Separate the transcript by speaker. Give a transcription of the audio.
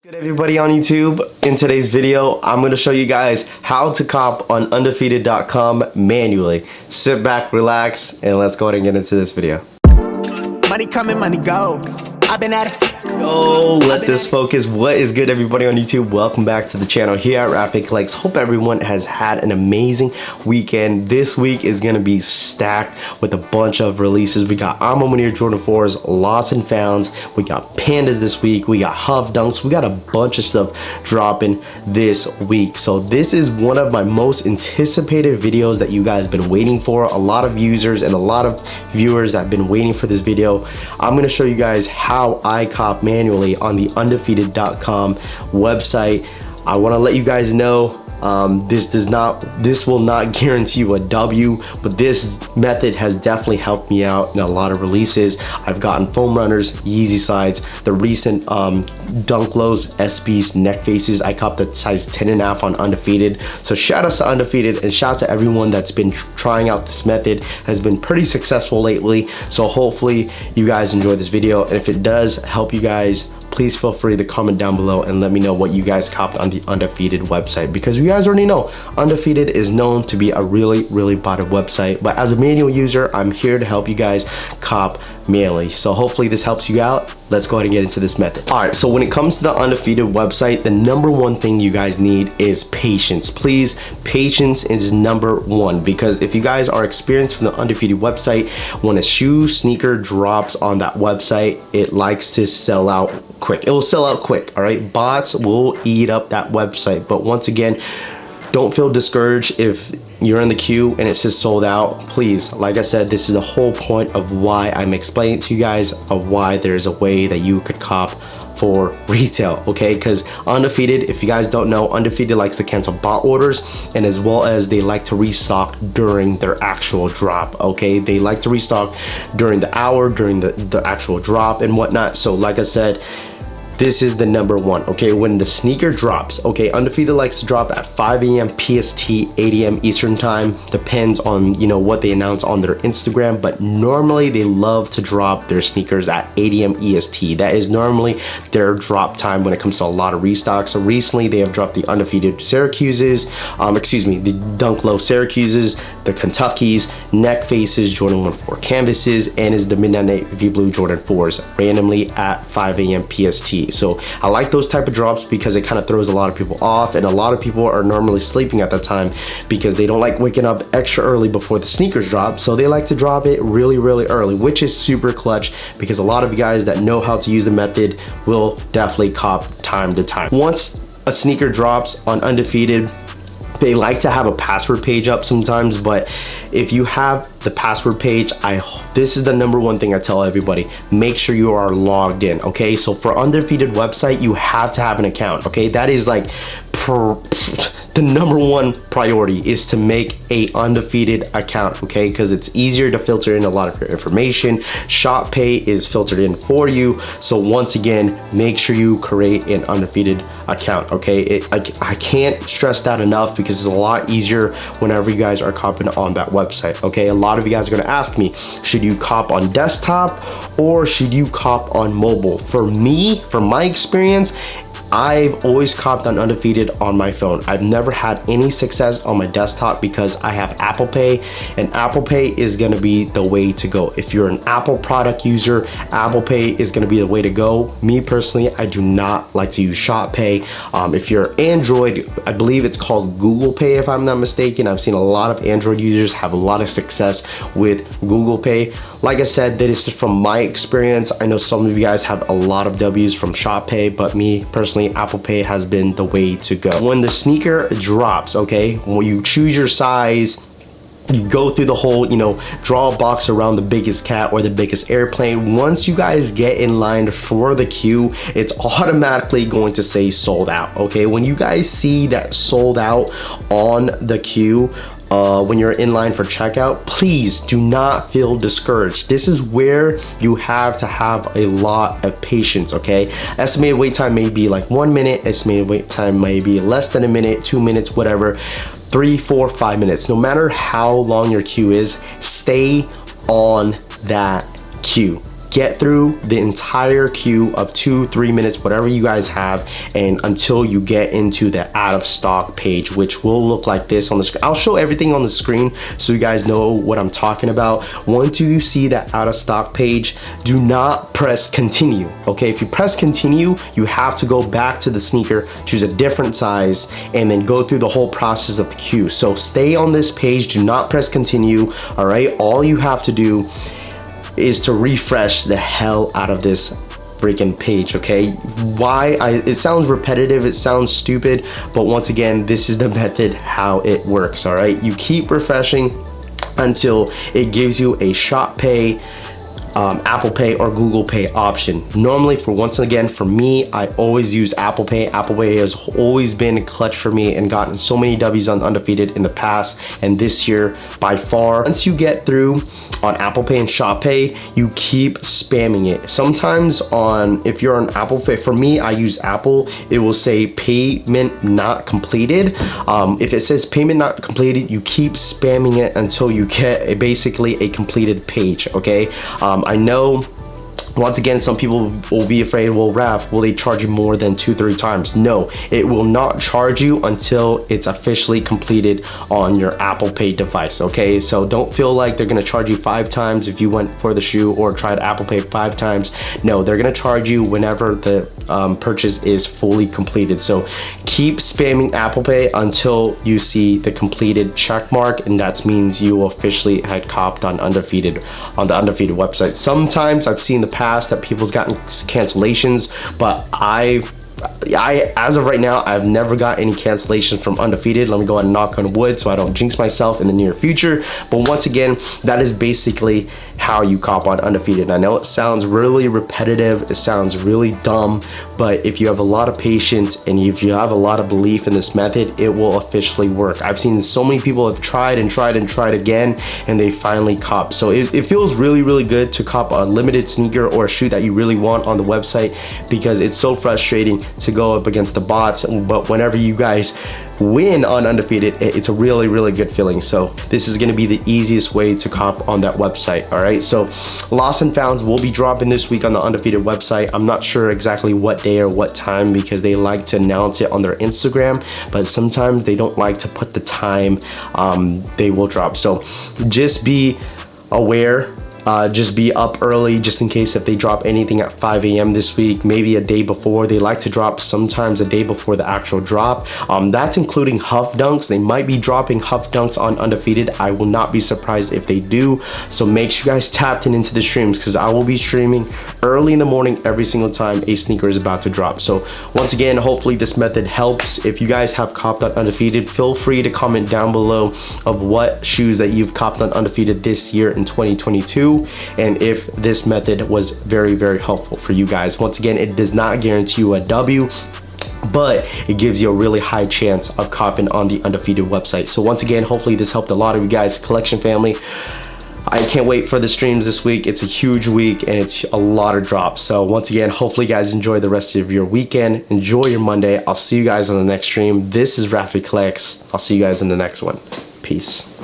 Speaker 1: Good everybody on YouTube. In today's video, I'm going to show you guys how to cop on undefeated.com manually. Sit back, relax, and let's go ahead and get into this video.
Speaker 2: Money coming, money go. I've been at it.
Speaker 1: Oh, let this focus. What is good everybody on YouTube? Welcome back to the channel here at Rapid Collects. Hope everyone has had an amazing weekend. This week is going to be stacked with a bunch of releases. We got Amo Munir Jordan 4s, Lost and Founds. We got Pandas this week. We got Huff Dunks. We got a bunch of stuff dropping this week. So this is one of my most anticipated videos that you guys have been waiting for. A lot of users and a lot of viewers have been waiting for this video. I'm going to show you guys how I cop manually on the undefeated.com website. I want to let you guys know this will not guarantee you a W, but this method has definitely helped me out in a lot of releases. I've gotten foam runners, Yeezy slides, the recent Dunk Lows, SBs, neck faces. I copped the size 10.5 on Undefeated. So shout out to Undefeated and shout out to everyone that's been trying out this method. Has been pretty successful lately. So hopefully you guys enjoy this video, and if it does help you guys, please feel free to comment down below and let me know what you guys copped on the Undefeated website, because you guys already know Undefeated is known to be a really botted website, but as a manual user, I'm here to help you guys cop manually. So hopefully this helps you out. Let's go ahead and get into this method. All right, so when it comes to the Undefeated website, the number one thing you guys need is patience. Please, patience is number one, because if you guys are experienced from the Undefeated website, when a shoe sneaker drops on that website, it likes to sell out quick. It will sell out quick. All right, bots will eat up that website. But once again, don't feel discouraged if you're in the queue and it says sold out. Please, like I said, this is the whole point of why I'm explaining to you guys of why there's a way that you could cop for retail, okay? Because Undefeated, if you guys don't know, Undefeated likes to cancel bot orders, and as well as they like to restock during their actual drop, okay? They like to restock during the hour, during the actual drop and whatnot. So like I said, this is the number one, okay? When the sneaker drops, okay, Undefeated likes to drop at 5 a.m. PST, 8 a.m. Eastern time. Depends on, you know, what they announce on their Instagram, but normally they love to drop their sneakers at 8 a.m. EST. That is normally their drop time when it comes to a lot of restocks. So recently they have dropped the Undefeated Syracuses, the Dunk Low Syracuses, the Kentuckys, neck faces, Jordan 1-4 canvases, and is the Midnight Navy Blue Jordan 4s randomly at 5 a.m. PST. So I like those type of drops because it kind of throws a lot of people off, and a lot of people are normally sleeping at that time because they don't like waking up extra early before the sneakers drop. So they like to drop it really early, which is super clutch because a lot of you guys that know how to use the method will definitely cop time to time. Once a sneaker drops on Undefeated, they like to have a password page up sometimes, but if you have the password page, this is the number one thing I tell everybody: make sure you are logged in, okay? So for Undefeated website, you have to have an account, okay? That is like the number one priority is to make a Undefeated account, okay? Because it's easier to filter in a lot of your information. Shop Pay is filtered in for you. So once again, make sure you create an Undefeated account, okay? I can't stress that enough because it's a lot easier whenever you guys are copying on that website, okay? A lot of you guys are gonna ask me, should you cop on desktop or should you cop on mobile? For me, from my experience, I've always copped on Undefeated on my phone. I've never had any success on my desktop because I have Apple Pay, and Apple Pay is gonna be the way to go. If you're an Apple product user, Apple Pay is gonna be the way to go. Me personally, I do not like to use Shop Pay. If you're Android, I believe it's called Google Pay if I'm not mistaken. I've seen a lot of Android users have a lot of success with Google Pay. Like I said, this is from my experience. I know some of you guys have a lot of W's from Shop Pay, but me personally, Apple Pay has been the way to go. When the sneaker drops, okay, when you choose your size, you go through the whole, you know, draw a box around the biggest cat or the biggest airplane. Once you guys get in line for the queue, it's automatically going to say sold out, okay? When you guys see that sold out on the queue, when you're in line for checkout, please do not feel discouraged. This is where you have to have a lot of patience, okay? Estimated wait time may be like 1 minute, estimated wait time may be less than a minute, 2 minutes, whatever, 3, 4, 5 minutes. No matter how long your queue is, stay on that queue. get through the entire queue of 2-3 minutes, whatever you guys have, and until you get into the out of stock page, which will look like this on the screen. I'll show everything on the screen so you guys know what I'm talking about. Once you see that out of stock page, do not press continue. Okay, if you press continue, you have to go back to the sneaker, choose a different size, and then go through the whole process of the queue. So stay on this page, do not press continue. All right, all you have to do is to refresh the hell out of this freaking page. Okay, it sounds repetitive, it sounds stupid, but once again, this is the method how it works. All right, you keep refreshing until it gives you a Shop Pay, Apple Pay, or Google Pay option. Normally, once again, for me, I always use Apple Pay. Apple Pay has always been clutch for me and gotten so many W's on Undefeated in the past and this year by far. Once you get through on Apple Pay and Shop Pay, you keep spamming it. Sometimes if you're on Apple Pay, for me, I use Apple, it will say payment not completed. If it says payment not completed, you keep spamming it until you get basically a completed page. Okay, I know once again, some people will be afraid, well, Raph, will they charge you more than 2-3 times? No, it will not charge you until it's officially completed on your Apple Pay device, okay? So don't feel like they're gonna charge you 5 times if you went for the shoe or tried Apple Pay 5 times. No, they're gonna charge you whenever the purchase is fully completed. So keep spamming Apple Pay until you see the completed check mark, and that means you officially had copped on Undefeated, on the Undefeated website. Sometimes I've seen the past that people's gotten cancellations, but I as of right now, I've never got any cancellations from Undefeated. Let me go ahead and knock on wood so I don't jinx myself in the near future. But once again, that is basically how you cop on Undefeated. I know it sounds really repetitive, it sounds really dumb, but if you have a lot of patience and if you have a lot of belief in this method, it will officially work. I've seen so many people have tried and tried and tried again, and they finally cop. So it feels really, really good to cop a limited sneaker or a shoe that you really want on the website, because it's so frustrating to go up against the bots. But whenever you guys win on Undefeated, it's a really, really good feeling. So this is going to be the easiest way to cop on that website. All right, so Lost and Founds will be dropping this week on the Undefeated website. I'm not sure exactly what day or what time, because they like to announce it on their Instagram, but sometimes they don't like to put the time they will drop. So just be aware. Just be up early, just in case if they drop anything at 5 a.m. this week, maybe a day before. They like to drop sometimes a day before the actual drop. That's including Huff Dunks. They might be dropping Huff Dunks on Undefeated. I will not be surprised if they do. So make sure you guys tapped in into the streams, because I will be streaming early in the morning every single time a sneaker is about to drop. So once again, hopefully this method helps. If you guys have copped on Undefeated, feel free to comment down below of what shoes that you've copped on Undefeated this year in 2022. And if this method was very, very helpful for you guys. Once again, it does not guarantee you a W, but it gives you a really high chance of copping on the Undefeated website. So once again, hopefully this helped a lot of you guys, collection family. I can't wait for the streams this week. It's a huge week and it's a lot of drops. So once again, hopefully you guys enjoy the rest of your weekend. Enjoy your Monday. I'll see you guys on the next stream. This is Rafi Collects. I'll see you guys in the next one. Peace.